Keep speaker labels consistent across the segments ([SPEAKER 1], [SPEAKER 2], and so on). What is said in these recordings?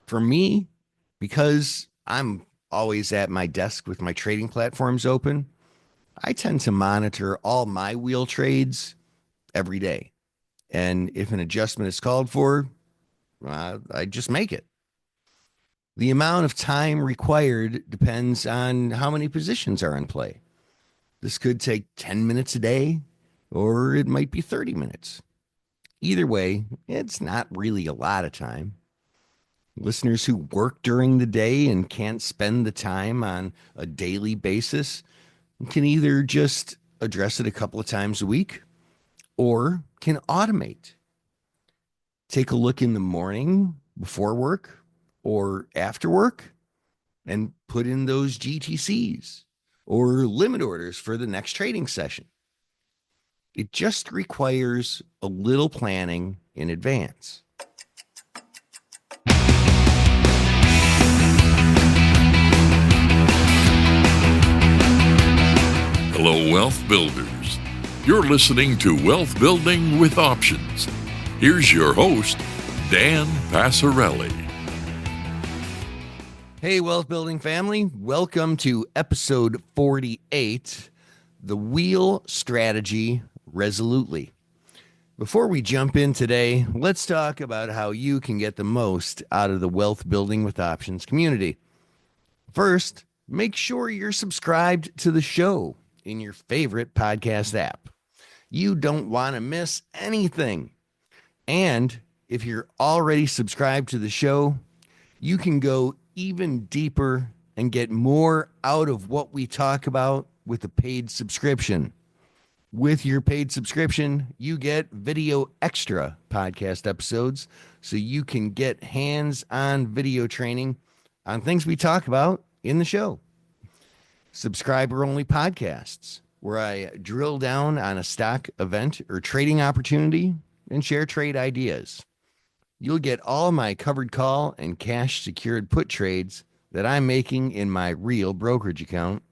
[SPEAKER 1] For me, because I'm always at my desk with my trading platforms open, I tend to monitor all my wheel trades every day. And if an adjustment is called for, I just make it. The amount of time required depends on how many positions are in play. This could take 10 minutes a day, or it might be 30 minutes. Either way, it's not really a lot of time. Listeners who work during the day and can't spend the time on a daily basis can either just address it a couple of times a week or can automate. Take a look in the morning before work or after work and put in those GTCs or limit orders for the next trading session. It just requires a little planning in advance.
[SPEAKER 2] Hello, Wealth Builders. You're listening to Wealth Building with Options. Here's your host, Dan Passarelli.
[SPEAKER 1] Hey, Wealth Building family. Welcome to episode 48, The Wheel Strategy Resolutely. Before we jump in today, let's talk about how you can get the most out of the Wealth Building with Options community. First, make sure you're subscribed to the show in your favorite podcast app. You don't want to miss anything. And if you're already subscribed to the show, you can go even deeper and get more out of what we talk about with a paid subscription. With your paid subscription, you get video extra podcast episodes so you can get hands-on video training on things we talk about in the show. Subscriber-only podcasts where I drill down on a stock event or trading opportunity and share trade ideas. You'll get all my covered call and cash secured put trades that I'm making in my real brokerage account.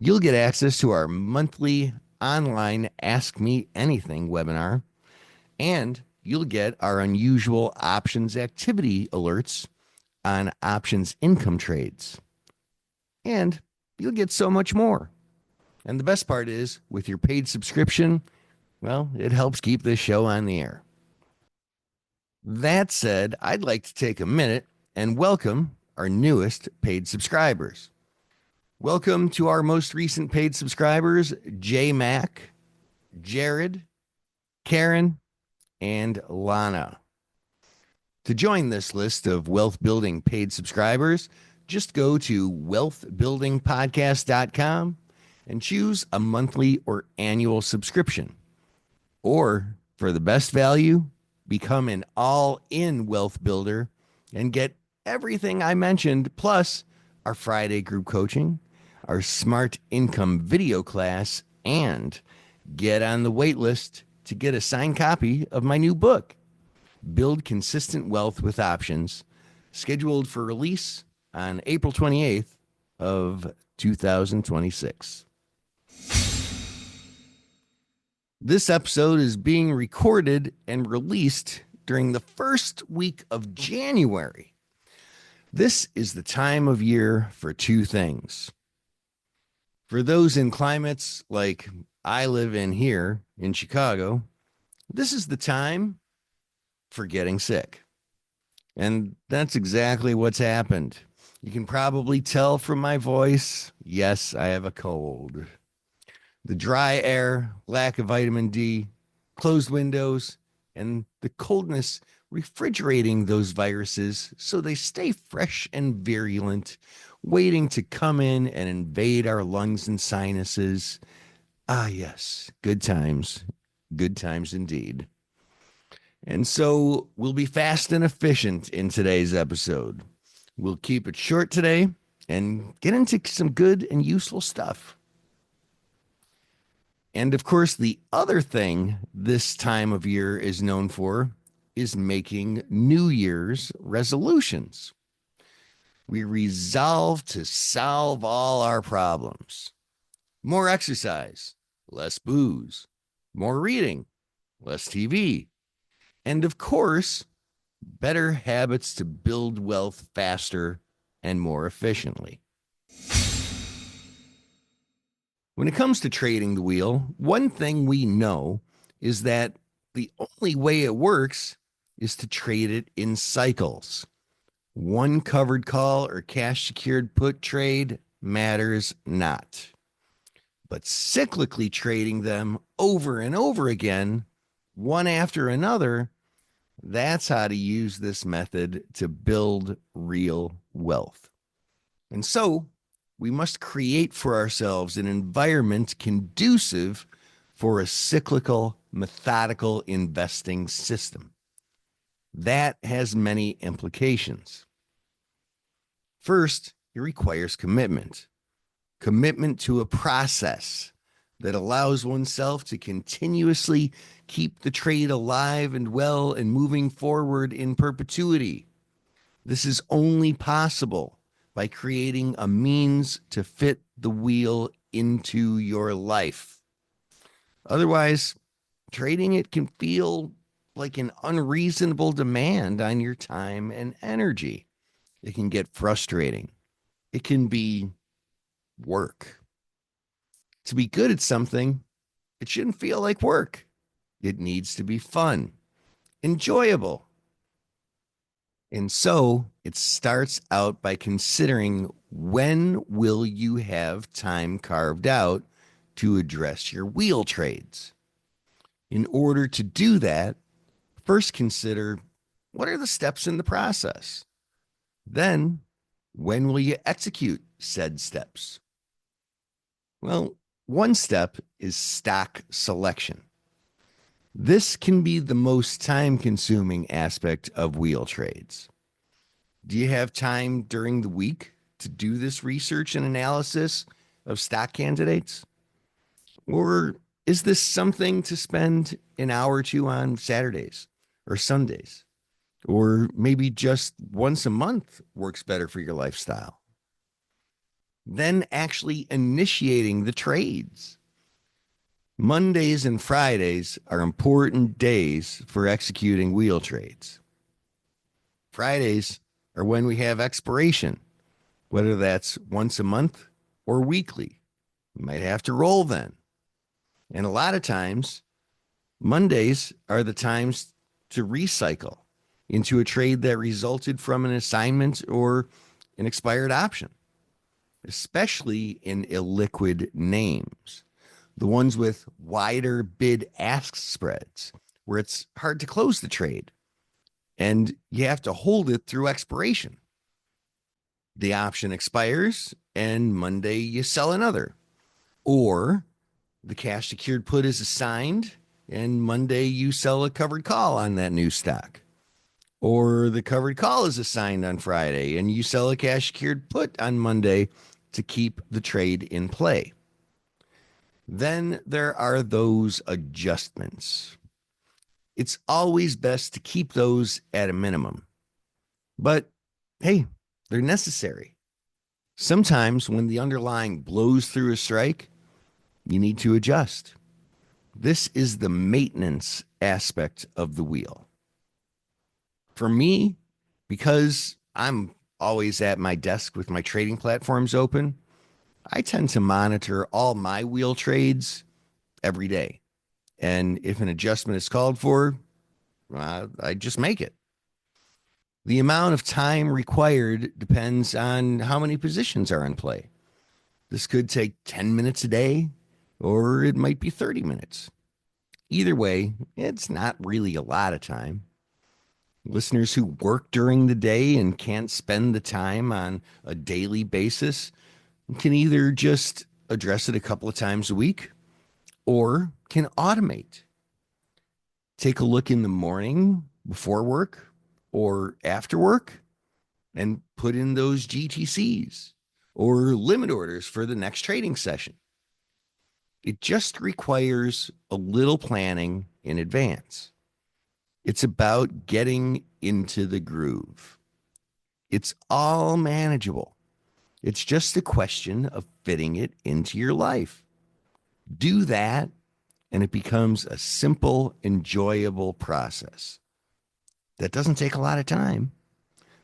[SPEAKER 1] You'll get access to our monthly online Ask Me Anything webinar, and you'll get our unusual options activity alerts on options income trades. And you'll get so much more. And the best part is, with your paid subscription, well, it helps keep this show on the air. That said, I'd like to take a minute and welcome our newest paid subscribers. Welcome to our most recent paid subscribers, J Mac, Jared, Karen, and Lana. To join this list of wealth building paid subscribers, just go to wealthbuildingpodcast.com and choose a monthly or annual subscription. Or, for the best value, become an all-in wealth builder and get everything I mentioned, plus our Friday group coaching, our smart income video class, and get on the wait list to get a signed copy of my new book, Build Consistent Wealth with Options, scheduled for release on April 28th of 2026. This episode is being recorded and released during the first week of January. This is the time of year for two things. For those in climates like I live in here in Chicago, this is the time for getting sick. And that's exactly what's happened. You can probably tell from my voice, yes, I have a cold. The dry air, lack of vitamin D, closed windows, and the coldness refrigerating those viruses so they stay fresh and virulent, waiting to come in and invade our lungs and sinuses. Ah, yes, good times indeed. And so we'll be fast and efficient in today's episode. We'll keep it short today and get into some good and useful stuff. And of course, the other thing this time of year is known for is making New Year's resolutions. We resolve to solve all our problems. More exercise, less booze, more reading, less TV, and of course, better habits to build wealth faster and more efficiently. When it comes to trading the wheel, one thing we know is that the only way it works is to trade it in cycles. One covered call or cash secured put trade matters not. But cyclically trading them over and over again, one after another, that's how to use this method to build real wealth. And so we must create for ourselves an environment conducive for a cyclical, methodical investing system. That has many implications. First, it requires commitment to a process that allows oneself to continuously keep the trade alive and well and moving forward in perpetuity. This is only possible by creating a means to fit the wheel into your life. Otherwise, trading it can feel like an unreasonable demand on your time and energy. It can get frustrating. It can be work. To be good at something, it shouldn't feel like work. It needs to be fun, enjoyable. And so it starts out by considering, when will you have time carved out to address your wheel trades? In order to do that, first consider, what are the steps in the process? Then, when will you execute said steps? Well, one step is stock selection. This can be the most time consuming aspect of wheel trades. Do you have time during the week to do this research and analysis of stock candidates? Or is this something to spend an hour or two on Saturdays or Sundays? Or maybe just once a month works better for your lifestyle? Then actually initiating the trades. Mondays and Fridays are important days for executing wheel trades. Fridays are when we have expiration, whether that's once a month or weekly. You might have to roll then. And a lot of times, Mondays are the times to recycle into a trade that resulted from an assignment or an expired option, especially in illiquid names, the ones with wider bid-ask spreads, where it's hard to close the trade and you have to hold it through expiration. The option expires and Monday you sell another. Or the cash secured put is assigned and Monday you sell a covered call on that new stock. Or the covered call is assigned on Friday and you sell a cash secured put on Monday to keep the trade in play. Then there are those adjustments. It's always best to keep those at a minimum. But hey, they're necessary. Sometimes when the underlying blows through a strike, you need to adjust. This is the maintenance aspect of the wheel. For me, because I'm always at my desk with my trading platforms open, I tend to monitor all my wheel trades every day. And if an adjustment is called for, I just make it. The amount of time required depends on how many positions are in play. This could take 10 minutes a day, or it might be 30 minutes. Either way, it's not really a lot of time. Listeners who work during the day and can't spend the time on a daily basis can either just address it a couple of times a week or can automate. Take a look in the morning before work or after work and put in those GTCs or limit orders for the next trading session. It just requires a little planning in advance. It's about getting into the groove. It's all manageable. It's just a question of fitting it into your life. Do that, and it becomes a simple, enjoyable process. That doesn't take a lot of time,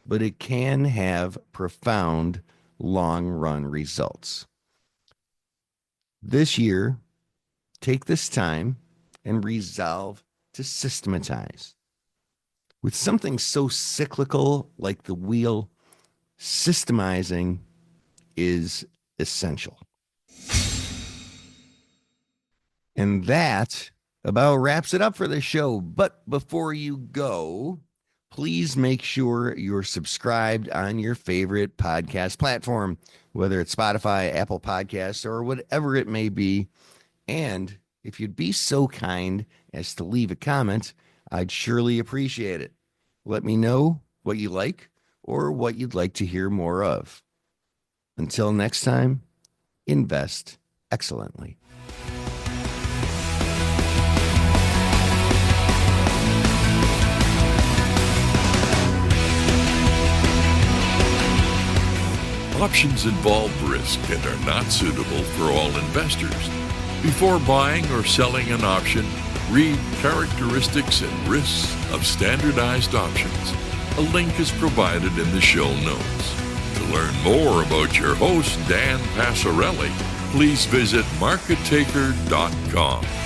[SPEAKER 1] but it can have profound long run results. This year, take this time and resolve to systematize. With something so cyclical like the wheel, systemizing is essential. And that about wraps it up for the show. But before you go, please make sure you're subscribed on your favorite podcast platform, whether it's Spotify, Apple Podcasts, or whatever it may be. And if you'd be so kind as to leave a comment, I'd surely appreciate it. Let me know what you like or what you'd like to hear more of. Until next time, invest excellently.
[SPEAKER 2] Options involve risk and are not suitable for all investors. Before buying or selling an option, read Characteristics and Risks of Standardized Options. A link is provided in the show notes. To learn more about your host, Dan Passarelli, please visit markettaker.com.